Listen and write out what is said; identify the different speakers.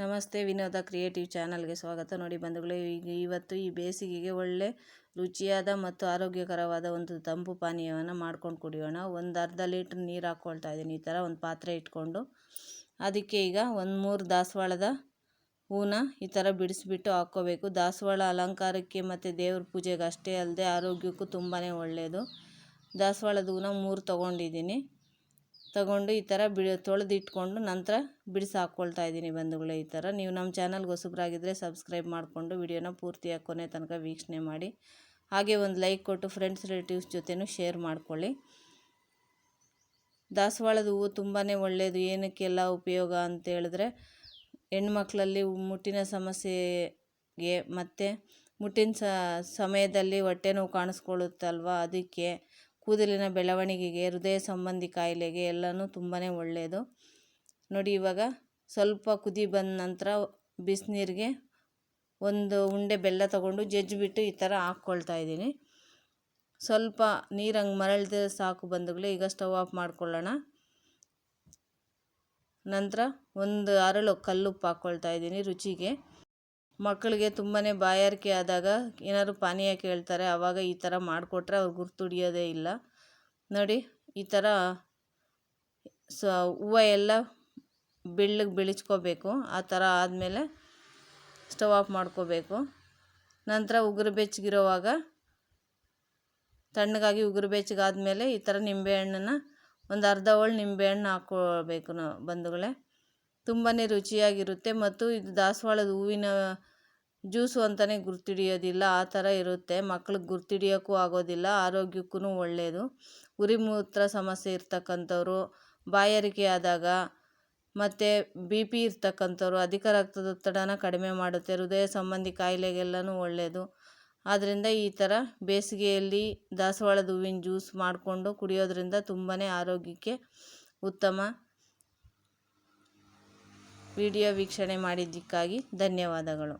Speaker 1: ನಮಸ್ತೆ, ವಿನೋದ ಕ್ರಿಯೇಟಿವ್ ಚಾನಲ್ಗೆ ಸ್ವಾಗತ. ನೋಡಿ ಬಂಧುಗಳೇ, ಇವತ್ತು ಈ ಬೇಸಿಗೆಗೆ ಒಳ್ಳೆ ರುಚಿಯಾದ ಮತ್ತು ಆರೋಗ್ಯಕರವಾದ ಒಂದು ತಂಪು ಪಾನೀಯವನ್ನು ಮಾಡ್ಕೊಂಡು ಕುಡಿಯೋಣ. ಒಂದು ಅರ್ಧ ಲೀಟ್ರ್ ನೀರು ಹಾಕ್ಕೊಳ್ತಾ ಇದ್ದೀನಿ. ಈ ಥರ ಒಂದು ಪಾತ್ರೆ ಇಟ್ಕೊಂಡು ಅದಕ್ಕೆ ಈಗ 1-3 ದಾಸವಾಳದ ಹೂನ ಈ ಥರ ಬಿಡಿಸ್ಬಿಟ್ಟು ಹಾಕ್ಕೋಬೇಕು. ದಾಸವಾಳ ಅಲಂಕಾರಕ್ಕೆ ಮತ್ತು ದೇವ್ರ ಪೂಜೆಗೆ ಅಷ್ಟೇ ಅಲ್ಲದೆ ಆರೋಗ್ಯಕ್ಕೂ ತುಂಬಾ ಒಳ್ಳೆಯದು. ದಾಸವಾಳದ ಹೂನ 3 ತೊಗೊಂಡಿದ್ದೀನಿ. ತಗೊಂಡು ಈ ಥರ ತೊಳೆದಿಟ್ಕೊಂಡು ನಂತರ ಬಿಡಿಸಿ ಹಾಕ್ಕೊಳ್ತಾ ಇದ್ದೀನಿ ಬಂಧುಗಳೇ. ಈ ಥರ ನೀವು ನಮ್ಮ ಚಾನಲ್ಗೆ ಹೊಸಬರಾಗಿದ್ದರೆ ಸಬ್ಸ್ಕ್ರೈಬ್ ಮಾಡಿಕೊಂಡು ವಿಡಿಯೋನ ಪೂರ್ತಿಯಾಗಿ ಕೊನೆ ತನಕ ವೀಕ್ಷಣೆ ಮಾಡಿ. ಹಾಗೆ ಒಂದು ಲೈಕ್ ಕೊಟ್ಟು ಫ್ರೆಂಡ್ಸ್ ರಿಲೇಟಿವ್ಸ್ ಜೊತೆನೂ ಶೇರ್ ಮಾಡ್ಕೊಳ್ಳಿ. ದಾಸವಾಳದ ಹೂವು ತುಂಬಾ ಒಳ್ಳೆಯದು. ಏನಕ್ಕೆಲ್ಲ ಉಪಯೋಗ ಅಂತ ಹೇಳಿದ್ರೆ, ಹೆಣ್ಮಕ್ಳಲ್ಲಿ ಮುಟ್ಟಿನ ಸಮಸ್ಯೆಗೆ ಮತ್ತು ಮುಟ್ಟಿನ ಸಮಯದಲ್ಲಿ ಹೊಟ್ಟೆ ನೋವು ಕಾಣಿಸ್ಕೊಳ್ಳುತ್ತಲ್ವ, ಅದಕ್ಕೆ ಕೂದಲಿನ ಬೆಳವಣಿಗೆಗೆ, ಹೃದಯ ಸಂಬಂಧಿ ಕಾಯಿಲೆಗೆ ಎಲ್ಲನೂ ತುಂಬಾ ಒಳ್ಳೆಯದು. ನೋಡಿ, ಇವಾಗ ಸ್ವಲ್ಪ ಕುದಿ ಬಂದ ನಂತರ ಬಿಸಿನೀರಿಗೆ 1 ಉಂಡೆ ಬೆಲ್ಲ ತಗೊಂಡು ಜಜ್ಜಿಬಿಟ್ಟು ಈ ಥರ ಹಾಕ್ಕೊಳ್ತಾ ಇದ್ದೀನಿ. ಸ್ವಲ್ಪ ನೀರು ಹಂಗೆ ಮರಳಿದ್ರೆ ಸಾಕು ಬಂಧುಗಳೇ. ಈಗ ಸ್ಟವ್ ಆಫ್ ಮಾಡ್ಕೊಳ್ಳೋಣ. ನಂತರ 1 ಹರಳು ಕಲ್ಲುಪ್ಪು ಹಾಕ್ಕೊಳ್ತಾ ಇದ್ದೀನಿ ರುಚಿಗೆ. ಮಕ್ಕಳಿಗೆ ತುಂಬಾ ಬಾಯಾರಿಕೆ ಆದಾಗ ಏನಾದ್ರು ಪಾನೀಯ ಕೇಳ್ತಾರೆ, ಆವಾಗ ಈ ಥರ ಮಾಡಿಕೊಟ್ರೆ ಅವ್ರು ಗುರ್ತು ಹಿಡಿಯೋದೇ ಇಲ್ಲ. ನೋಡಿ, ಈ ಥರ ಹೂವು ಎಲ್ಲ ಬೆಳ್ಳಗೆ ಬೆಳೆಸ್ಕೋಬೇಕು. ಆ ಥರ ಆದಮೇಲೆ ಸ್ಟವ್ ಆಫ್ ಮಾಡ್ಕೋಬೇಕು. ನಂತರ ಉಗುರು ಬೆಚ್ಚಗಿರೋವಾಗ, ತಣ್ಣಗಾಗಿ ಉಗುರು ಬೆಚ್ಚಗಾದ್ಮೇಲೆ ಈ ಥರ ನಿಂಬೆಹಣ್ಣನ್ನು ಒಂದು ಅರ್ಧ ಹೋಳು ನಿಂಬೆಹಣ್ಣು ಹಾಕ್ಕೋಬೇಕು ಬಂಧುಗಳೇ. ತುಂಬಾ ರುಚಿಯಾಗಿರುತ್ತೆ. ಮತ್ತು ಇದು ದಾಸವಾಳದ ಹೂವಿನ ಜ್ಯೂಸು ಅಂತಲೇ ಗುರ್ತಿಡಿಯೋದಿಲ್ಲ, ಆ ಥರ ಇರುತ್ತೆ. ಮಕ್ಳಿಗೆ ಗುರ್ತಿಡಿಯೋಕ್ಕೂ ಆಗೋದಿಲ್ಲ, ಆರೋಗ್ಯಕ್ಕೂ ಒಳ್ಳೆಯದು. ಉರಿ ಮೂತ್ರ ಸಮಸ್ಯೆ ಇರ್ತಕ್ಕಂಥವ್ರು, ಬಾಯಾರಿಕೆ ಆದಾಗ ಮತ್ತು BP ಇರ್ತಕ್ಕಂಥವ್ರು, ಅಧಿಕ ರಕ್ತದೊತ್ತಡನ ಕಡಿಮೆ ಮಾಡುತ್ತೆ, ಹೃದಯ ಸಂಬಂಧಿ ಕಾಯಿಲೆಗೆಲ್ಲನೂ ಒಳ್ಳೆಯದು. ಆದ್ದರಿಂದ ಈ ಥರ ಬೇಸಿಗೆಯಲ್ಲಿ ದಾಸವಾಳದ ಹೂವಿನ ಜ್ಯೂಸ್ ಮಾಡಿಕೊಂಡು ಕುಡಿಯೋದ್ರಿಂದ ತುಂಬಾ ಆರೋಗ್ಯಕ್ಕೆ ಉತ್ತಮ. ವಿಡಿಯೋ ವೀಕ್ಷಣೆ ಮಾಡಿದ್ದಕ್ಕಾಗಿ ಧನ್ಯವಾದಗಳು.